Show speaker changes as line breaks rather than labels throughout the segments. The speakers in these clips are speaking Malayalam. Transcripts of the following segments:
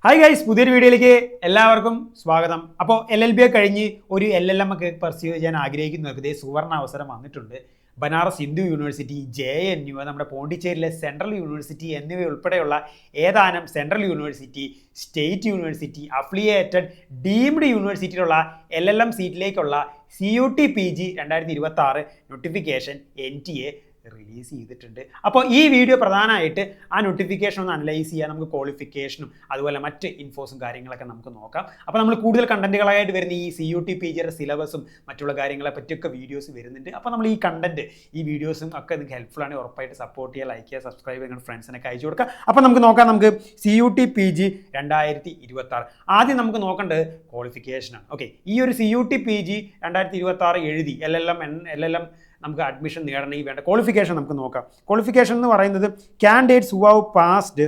ഹായ് ഗൈസ്, പുതിയൊരു വീഡിയോയിലേക്ക് എല്ലാവർക്കും സ്വാഗതം. അപ്പോൾ LLB കഴിഞ്ഞ് ഒരു LLM ഒക്കെ പെർസ്യൂ ചെയ്യാൻ ആഗ്രഹിക്കുന്നവർക്ക് ഇതേ സുവർണ അവസരം വന്നിട്ടുണ്ട്. ബനാറസ് ഹിന്ദു യൂണിവേഴ്സിറ്റി, JNU, നമ്മുടെ പോണ്ടിച്ചേരിയിലെ സെൻട്രൽ യൂണിവേഴ്സിറ്റി എന്നിവ ഉൾപ്പെടെയുള്ള ഏതാനും central university, state university, affiliated deemed യൂണിവേഴ്സിറ്റിയിലുള്ള LLM സീറ്റിലേക്കുള്ള CUT PG 2026 notification NTA release ചെയ്തിട്ടുണ്ട്. അപ്പോൾ ഈ വീഡിയോ പ്രധാനമായിട്ട് ആ നോട്ടിഫിക്കേഷൻ ഒന്ന് അനലൈസ് ചെയ്യാൻ, നമുക്ക് ക്വാളിഫിക്കേഷനും അതുപോലെ മറ്റ് ഇൻഫോസും കാര്യങ്ങളൊക്കെ നമുക്ക് നോക്കാം. അപ്പോൾ നമ്മൾ കൂടുതൽ കണ്ടന്റുകളായിട്ട് വരുന്ന ഈ CUT PGയുടെ സിലബസും മറ്റുള്ള കാര്യങ്ങളെ പറ്റിയൊക്കെ വീഡിയോസ് വരുന്നുണ്ട്. അപ്പോൾ നമ്മൾ ഈ കണ്ടന്റ്, ഈ വീഡിയോസും ഒക്കെ നിങ്ങൾക്ക് ഹെൽപ്ഫുൾ ആണ്. ഉറപ്പായിട്ട് സപ്പോർട്ട് ചെയ്യുക, ലൈക്ക് ചെയ്യുക, സബ്സ്ക്രൈബ് ചെയ്യുക, ഫ്രണ്ട്സിനൊക്കെ അയച്ചു കൊടുക്കുക. അപ്പോൾ നമുക്ക് നോക്കാം, നമുക്ക് CUT PG 2026 ആദ്യം നമുക്ക് നോക്കേണ്ടത് ക്വാളിഫിക്കേഷനാണ്. ഓക്കെ, ഈ ഒരു CUT PG 2026 എഴുതി LLM നമുക്ക് അഡ്മിഷൻ നേടണമെങ്കിൽ വേണ്ട ക്വാളിഫിക്കേഷൻ നമുക്ക് നോക്കാം. ക്വാളിഫിക്കേഷൻ എന്ന് പറയുന്നത് candidates who have passed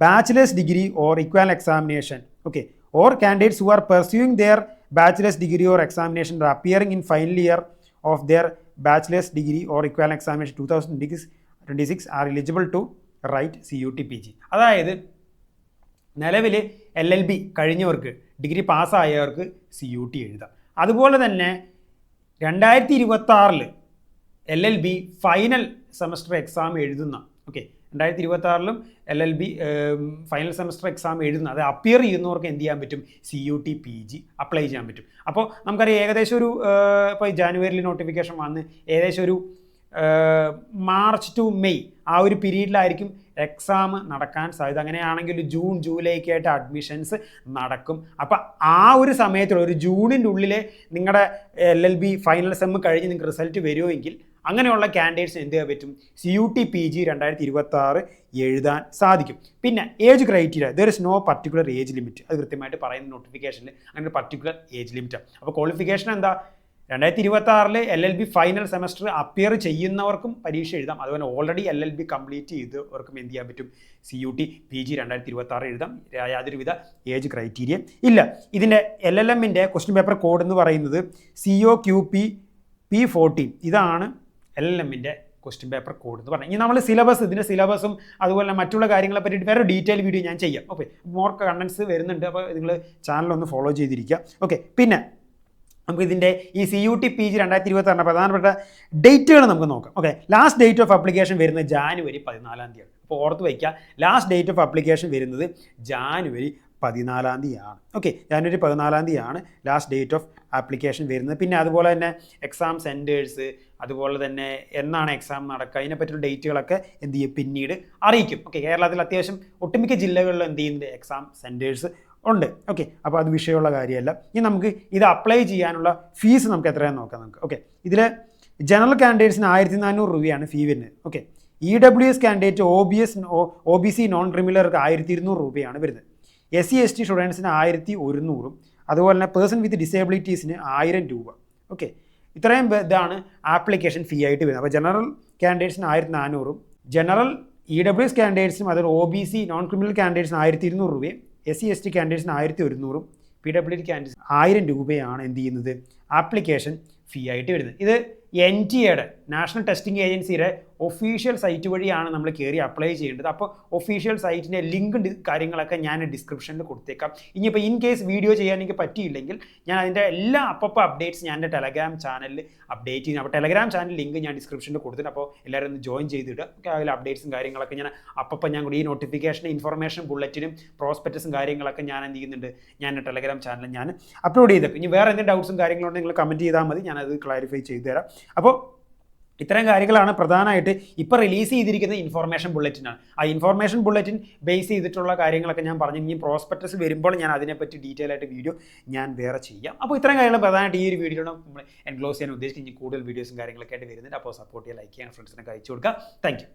bachelor's degree or equal examination, okay, or candidates who are pursuing their bachelor's degree or examination appearing in final year of their bachelor's degree or equal examination 2026 are eligible to write CUT PG. അതായത് നിലവിൽ LLB കഴിഞ്ഞവർക്ക്, ഡിഗ്രി പാസ്സായവർക്ക് CUT എഴുതാം. അതുപോലെ തന്നെ 2026 LLB ഫൈനൽ സെമസ്റ്റർ എക്സാം എഴുതുന്ന, okay, 2026 LLB final semester exam എഴുതുന്ന, അത് അപ്പിയർ ചെയ്യുന്നവർക്ക് എന്ത് ചെയ്യാൻ പറ്റും? CUT PG അപ്ലൈ ചെയ്യാൻ പറ്റും. അപ്പോൾ നമുക്കറിയാം ഏകദേശം ഒരു ഇപ്പോൾ ജാനുവരിയിൽ നോട്ടിഫിക്കേഷൻ വന്ന് ഏകദേശം ഒരു മാർച്ച് ടു മെയ് ആ ഒരു പീരീഡിലായിരിക്കും എക്സാം നടക്കാൻ സാധ്യത. അങ്ങനെയാണെങ്കിൽ ജൂൺ ജൂലൈ ഒക്കെ ആയിട്ട് അഡ്മിഷൻസ് നടക്കും. അപ്പം ആ ഒരു സമയത്തുള്ള ഒരു ജൂണിൻ്റെ ഉള്ളിൽ നിങ്ങളുടെ LLB ഫൈനൽ സെം കഴിഞ്ഞ് നിങ്ങൾക്ക് റിസൾട്ട് വരുമെങ്കിൽ അങ്ങനെയുള്ള ക്യാൻഡിഡേറ്റ്സിന് എന്ത് ചെയ്യാൻ പറ്റും? CUT PG 2026 എഴുതാൻ സാധിക്കും. പിന്നെ age criteria, there is no particular age limit. അത് കൃത്യമായിട്ട് പറയുന്ന നോട്ടിഫിക്കേഷനിൽ അങ്ങനെ ഒരു പർട്ടിക്കുലർ ഏജ് ലിമിറ്റാണ്. അപ്പോൾ ക്വാളിഫിക്കേഷൻ എന്താ? 2026 LLB ഫൈനൽ സെമസ്റ്റർ അപ്പിയർ ചെയ്യുന്നവർക്കും പരീക്ഷ എഴുതാം. അതുപോലെ ഓൾറെഡി LLB കംപ്ലീറ്റ് ചെയ്തവർക്കും എന്ത് ചെയ്യാൻ പറ്റും? CUT PG 2026 എഴുതാം. യാതൊരുവിധ ഏജ് ക്രൈറ്റീരിയ ഇല്ല. ഇതിൻ്റെ LLMൻ്റെ ക്വസ്റ്റ്യൻ പേപ്പർ കോഡ് എന്ന് പറയുന്നത് COQP P14. ഇതാണ് LLMൻ്റെ ക്വസ്റ്റ്യൻ പേപ്പർ കോഡ് എന്ന് പറഞ്ഞാൽ. ഇനി നമ്മൾ ഇതിൻ്റെ സിലബസും അതുപോലെ മറ്റുള്ള കാര്യങ്ങളെ പറ്റിയിട്ട് വേറെ ഡീറ്റെയിൽ വീഡിയോ ഞാൻ ചെയ്യാം. ഓക്കെ, മോർ കണ്ടൻസ് വരുന്നുണ്ട്. അപ്പോൾ നിങ്ങൾ ചാനലൊന്ന് ഫോളോ ചെയ്തിരിക്കുക. ഓക്കെ, പിന്നെ നമുക്ക് ഇതിൻ്റെ ഈ CUT PG 2026 പ്രധാനപ്പെട്ട ഡേറ്റുകൾ നമുക്ക് നോക്കാം. Okay, last date of application വരുന്നത് ജാനുവരി 14 അപ്പോൾ ഓർത്ത് വയ്ക്കുക, ലാസ്റ്റ് ഡേറ്റ് ഓഫ് ആപ്ലിക്കേഷൻ വരുന്നത് January 14 okay, January 14 last date of application വരുന്നത്. പിന്നെ അതുപോലെ തന്നെ എക്സാം സെൻറ്റേഴ്സ്, അതുപോലെ തന്നെ എന്നാണ് എക്സാം നടക്കുക, അതിനെപ്പറ്റിയുള്ള ഡേറ്റുകളൊക്കെ എന്ത് ചെയ്യും? പിന്നീട് അറിയിക്കും. ഓക്കെ, കേരളത്തിൽ അത്യാവശ്യം ഒട്ടുമിക്ക ജില്ലകളിലും എന്ത് ചെയ്യുന്നുണ്ട്? എക്സാം സെൻറ്റേഴ്സ് ഉണ്ട്. ഓക്കെ, അപ്പോൾ അത് വിഷയമുള്ള കാര്യമല്ല. ഇനി നമുക്ക് ഇത് അപ്ലൈ ചെയ്യാനുള്ള ഫീസ് നമുക്ക് എത്രയാണെന്ന് നോക്കാം നമുക്ക്. ഓക്കെ, ഇതിൽ ജനറൽ കാൻഡിഡേറ്റ്സിന് 1400 രൂപയാണ് ഫീ വരുന്നത്. Okay, EWS candidate OBC non ക്രിമിനലർക്ക് 1200 രൂപയാണ് വരുന്നത്. SC ST സ്റ്റുഡൻസിന് 1100, അതുപോലെ തന്നെ പേഴ്സൺ വിത്ത് ഡിസേബിലിറ്റീസിന് 1000 രൂപ. ഓക്കെ, ഇത്രയും ഇതാണ് ആപ്ലിക്കേഷൻ ഫീ ആയിട്ട് വരുന്നത്. അപ്പോൾ ജനറൽ കാൻഡിഡേറ്റ്സിന് 1400, ജനറൽ EWS കാൻഡിഡേറ്റ്സിനും അതുപോലെ OBC നോൺ ക്രിമിനൽ കാൻഡിഡേറ്റ്സിന് 1200 രൂപയും SC ST കാൻഡിഡേറ്റ്സിന് 1100, PWD കാൻഡിഡേറ്റ്സ് 1000 രൂപയാണ് എന്ത് ചെയ്യുന്നത്? ആപ്ലിക്കേഷൻ ഫീ ആയിട്ട് വരുന്നത്. ഇത് NTAയുടെ നാഷണൽ ടെസ്റ്റിംഗ് ഏജൻസിയുടെ ഒഫീഷ്യൽ സൈറ്റ് വഴിയാണ് നമ്മൾ കയറി അപ്ലൈ ചെയ്യേണ്ടത്. അപ്പോൾ ഒഫീഷ്യൽ സൈറ്റിൻ്റെ ലിങ്ക് കാര്യങ്ങളൊക്കെ ഞാൻ ഡിസ്ക്രിപ്ഷനിൽ കൊടുത്തേക്കാം. ഇനിയിപ്പോൾ ഇൻ കേസ് വീഡിയോ ചെയ്യാൻ എനിക്ക് പറ്റിയില്ലെങ്കിൽ ഞാൻ അതിൻ്റെ എല്ലാ അപ്ഡേറ്റ്സ് ഞാൻ എൻ്റെ ടെലഗ്രാം ചാനലിൽ അപ്ഡേറ്റ് ചെയ്യുന്നു. അപ്പോൾ ടെലഗ്രാം ചാനൽ ലിങ്ക് ഞാൻ ഡിസ്ക്രിപ്ഷനിൽ കൊടുത്തിട്ട് അപ്പോൾ എല്ലാവരും ഒന്ന് ജോയിൻ ചെയ്തിട്ട് അതിൽ അപ്ഡേറ്റ്സും കാര്യങ്ങളൊക്കെ ഞാൻ ഞാൻ ഈ നോട്ടിഫിക്കേഷൻ ഇൻഫർമേഷൻ ബുള്ളറ്റിനും പ്രോസ്പെക്ടസും കാര്യങ്ങളൊക്കെ ഞാൻ എന്ത് ചെയ്യുന്നുണ്ട്? ഞാൻ എൻ്റെ ടെലഗ്രാം ചാനലിൽ ഞാൻ അപ്ലോഡ് ചെയ്തേക്കും. ഇനി വേറെ എന്തെങ്കിലും ഡൗട്ട്സും കാര്യങ്ങളുണ്ടെങ്കിൽ നിങ്ങൾ കമൻറ്റ് ചെയ്താൽ മതി, ഞാനത് ക്ലാരിഫൈ ചെയ്തു തരാം. അപ്പോൾ ഇത്തരം കാര്യങ്ങളാണ് പ്രധാനമായിട്ട് ഇപ്പോൾ റിലീസ് ചെയ്തിരിക്കുന്ന ഇൻഫർമേഷൻ ബുള്ളറ്റിനാണ്. ആ ഇൻഫർമേഷൻ ബുള്ളറ്റിൻ ബേസ് ചെയ്തിട്ടുള്ള കാര്യങ്ങളൊക്കെ ഞാൻ പറഞ്ഞു. ഇനി പ്രോസ്പെക്ടസ് വരുമ്പോൾ ഞാൻ അതിനെപ്പറ്റി ഡീറ്റെയിൽ ആയിട്ട് വീഡിയോ ഞാൻ വേറെ ചെയ്യാം. അപ്പോൾ ഇത്തരം കാര്യങ്ങൾ പ്രധാനമായിട്ട് ഈ ഒരു വീഡിയോയിൽ നമ്മൾ എൻക്ലോസ് ചെയ്യാൻ ഉദ്ദേശിക്കുന്ന കൂടുതൽ വീഡിയോസും കാര്യങ്ങളൊക്കെ ആയിട്ട് വരുന്നുണ്ട്. അപ്പോൾ സപ്പോർട്ട് ചെയ്യുക, ലൈക്ക് ചെയ്യാൻ, ഫ്രണ്ട്സിനൊക്കെ അയച്ചു കൊടുക്കുക. Thank you.